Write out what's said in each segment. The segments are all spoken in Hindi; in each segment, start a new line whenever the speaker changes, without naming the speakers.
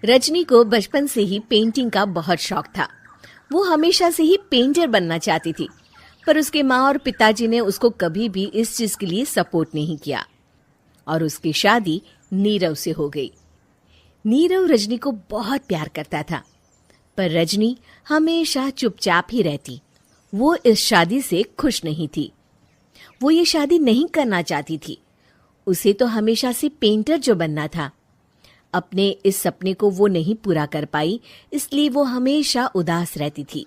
रजनी को बचपन से ही पेंटिंग का बहुत शौक था। वो हमेशा से ही पेंटर बनना चाहती थी, पर उसके माँ और पिताजी ने उसको कभी भी इस चीज के लिए सपोर्ट नहीं किया और उसकी शादी नीरव से हो गई। नीरव रजनी को बहुत प्यार करता था, पर रजनी हमेशा चुपचाप ही रहती। वो इस शादी से खुश नहीं थी। वो ये शादी नहीं करना चाहती थी। उसे तो हमेशा से पेंटर जो बनना था। अपने इस सपने को वो नहीं पूरा कर पाई, इसलिए वो हमेशा उदास रहती थी।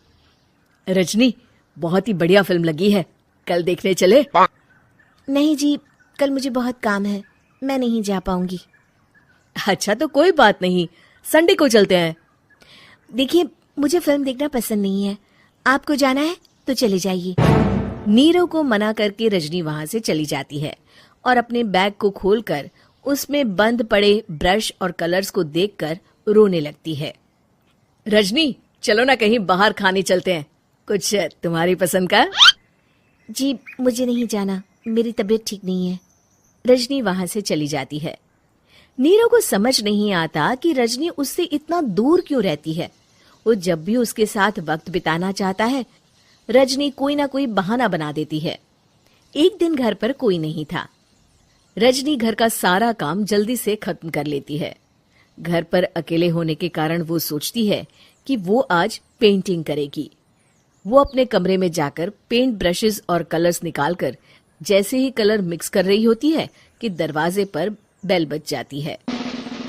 रजनी, बहुत ही बढ़िया फिल्म लगी है, कल देखने चले?
नहीं जी, कल मुझे बहुत काम है, मैं नहीं जा पाऊंगी।
अच्छा तो कोई बात नहीं, संडे को चलते हैं।
देखिए, मुझे फिल्म देखना पसंद नहीं है। आपको जाना है तो चले जाइए।
नीरव को मना करके रजनी वहां से चली जाती है और अपने बैग को खोलकर उसमें बंद पड़े ब्रश और कलर्स को देखकर रोने लगती है। रजनी, चलो ना कहीं बाहर खाने चलते हैं, कुछ तुम्हारी पसंद का।
जी, मुझे नहीं जाना, मेरी तबीयत ठीक नहीं है।
रजनी वहां से चली जाती है। नीरव को समझ नहीं आता कि रजनी उससे इतना दूर क्यों रहती है। वो जब भी उसके साथ वक्त बिताना चाहता है, रजनी कोई ना कोई बहाना बना देती है। एक दिन घर पर कोई नहीं था। रजनी घर का सारा काम जल्दी से खत्म कर लेती है। घर पर अकेले होने के कारण वो सोचती है कि वो आज पेंटिंग करेगी। वो अपने कमरे में जाकर पेंट ब्रशेस और कलर्स निकालकर जैसे ही कलर मिक्स कर रही होती है कि दरवाजे पर बेल बज जाती है।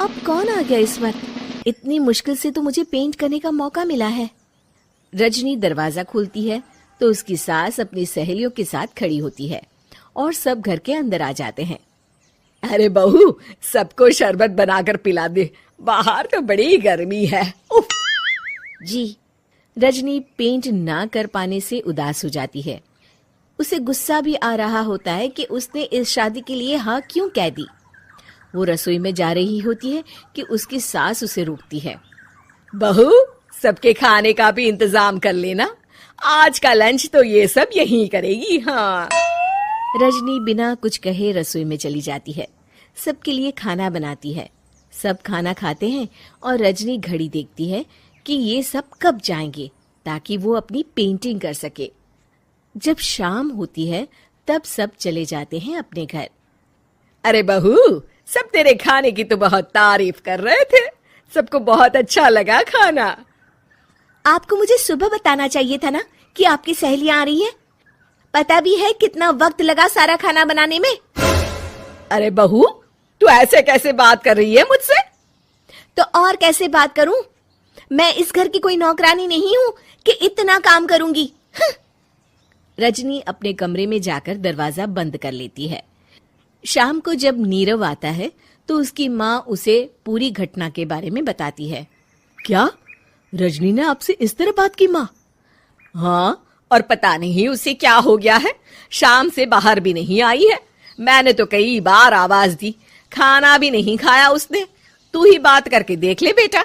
अब कौन आ गया इस वक्त? इतनी मुश्किल से तो मुझे पेंट करने का मौका मिला है।
रजनी दरवाजा खोलती है तो उसकी सास अपनी सहेलियों के साथ खड़ी होती है और सब घर के अंदर आ जाते हैं। अरे बहू, सबको शरबत बनाकर पिला दे, बाहर तो बड़ी गर्मी है। उफ।
जी।
रजनी पेंट ना कर पाने से उदास हो जाती है। उसे गुस्सा भी आ रहा होता है कि उसने इस शादी के लिए हाँ क्यों कह दी। वो रसोई में जा रही होती है कि उसकी सास उसे रोकती है। बहू, सबके खाने का भी इंतजाम कर लेना, आज का लंच तो ये सब यहीं करेगी। हाँ। रजनी बिना कुछ कहे रसोई में चली जाती है। सबके लिए खाना बनाती है। सब खाना खाते हैं और रजनी घड़ी देखती है कि ये सब कब जाएंगे ताकि वो अपनी पेंटिंग कर सके। जब शाम होती है तब सब चले जाते हैं अपने घर। अरे बहू, सब तेरे खाने की तो बहुत तारीफ कर रहे थे, सबको बहुत अच्छा लगा खाना।
आपको मुझे सुबह बताना चाहिए था ना कि आपकी सहेलियां आ रही है। पता भी है कितना वक्त लगा सारा खाना बनाने में।
अरे बहू, तू ऐसे कैसे बात कर रही है मुझसे?
तो और कैसे बात करूं? मैं इस घर की कोई नौकरानी नहीं हूं कि इतना काम करूंगी।
रजनी अपने कमरे में जाकर दरवाजा बंद कर लेती है। शाम को जब नीरव आता है तो उसकी माँ उसे पूरी घटना के बारे में बताती है। क्या रजनी ने आपसे इस तरह बात की माँ? हाँ, और पता नहीं उसे क्या हो गया है, शाम से बाहर भी नहीं आई है। मैंने तो कई बार आवाज दी, खाना भी नहीं खाया उसने। तू ही बात करके देख ले बेटा।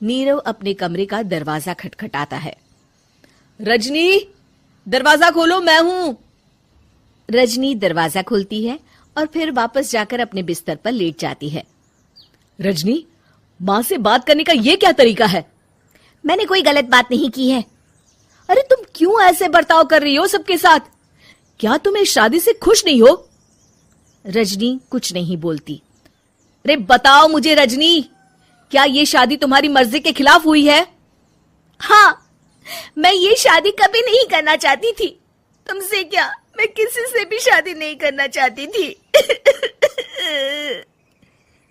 नीरव अपने कमरे का दरवाजा खटखटाता है। रजनी, दरवाजा खोलो, मैं हूं। रजनी दरवाजा खोलती है और फिर वापस जाकर अपने बिस्तर पर लेट जाती है। रजनी, माँ से बात करने का ये क्या तरीका है?
मैंने कोई गलत बात नहीं की है।
अरे तुम क्यों ऐसे बर्ताव कर रही हो सबके साथ? क्या तुम इस शादी से खुश नहीं हो? रजनी कुछ नहीं बोलती। अरे बताओ मुझे रजनी, क्या ये शादी तुम्हारी मर्जी के खिलाफ हुई है?
हाँ, मैं ये शादी कभी नहीं करना चाहती थी। तुमसे क्या, मैं किसी से भी शादी नहीं करना चाहती थी।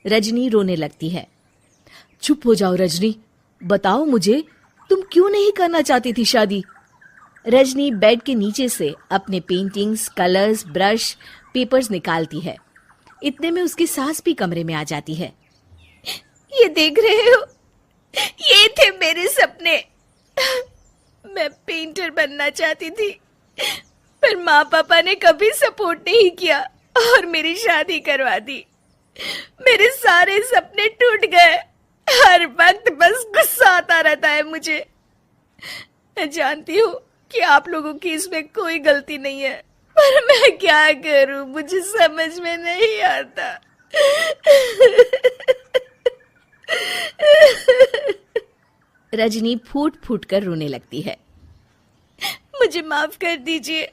रजनी रोने लगती है। चुप हो जाओ रजनी, बताओ मुझे, तुम क्यों नहीं करना चाहती थी शादी? रजनी बेड के नीचे से अपने पेंटिंग्स, कलर्स, ब्रश, पेपर्स निकालती है। इतने में उसकी सास भी कमरे में आ जाती है।
ये देख रहे हो, ये थे मेरे सपने। मैं पेंटर बनना चाहती थी, पर माँ पापा ने कभी सपोर्ट नहीं किया और मेरी शादी करवा दी। मेरे सारे सपने टूट गए। हर वक्त बस गुस्सा आता रहता है मुझे। मैं जानती हूँ कि आप लोगों की इसमें कोई गलती नहीं है, पर मैं क्या करूं, मुझे समझ में नहीं आता।
रजनी फूट फूट कर रोने लगती है।
मुझे माफ कर दीजिए,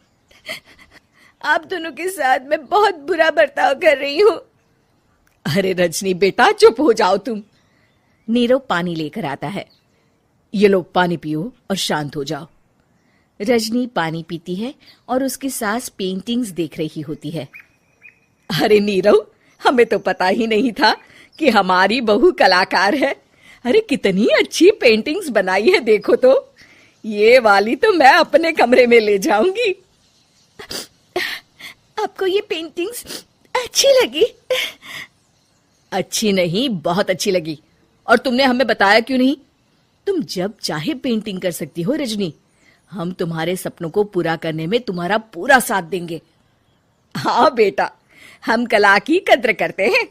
आप दोनों के साथ मैं बहुत बुरा बर्ताव कर रही हूँ।
अरे रजनी बेटा, चुप हो जाओ तुम।
नीरव पानी लेकर आता है।
ये लो पानी पियो और शांत हो जाओ।
रजनी पानी पीती है और उसकी सास पेंटिंग्स देख रही होती है।
अरे नीरव, हमें तो पता ही नहीं था कि हमारी बहू कलाकार है। अरे कितनी अच्छी पेंटिंग्स बनाई है, देखो तो। ये वाली तो मैं अपने कमरे में ले जाऊंगी।
आपको ये पेंटिंग्स अच्छी लगी?
अच्छी नहीं, बहुत अच्छी लगी। और तुमने हमें बताया क्यों नहीं? तुम जब चाहे पेंटिंग कर सकती हो रजनी। हम तुम्हारे सपनों को पूरा करने में तुम्हारा पूरा साथ देंगे। हाँ बेटा, हम कला की कद्र करते हैं।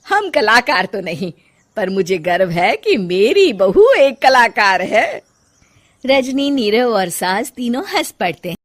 हम कलाकार तो नहीं, पर मुझे गर्व है कि मेरी बहू एक कलाकार है।
रजनी, नीरव और सास तीनों हंस पड़ते हैं।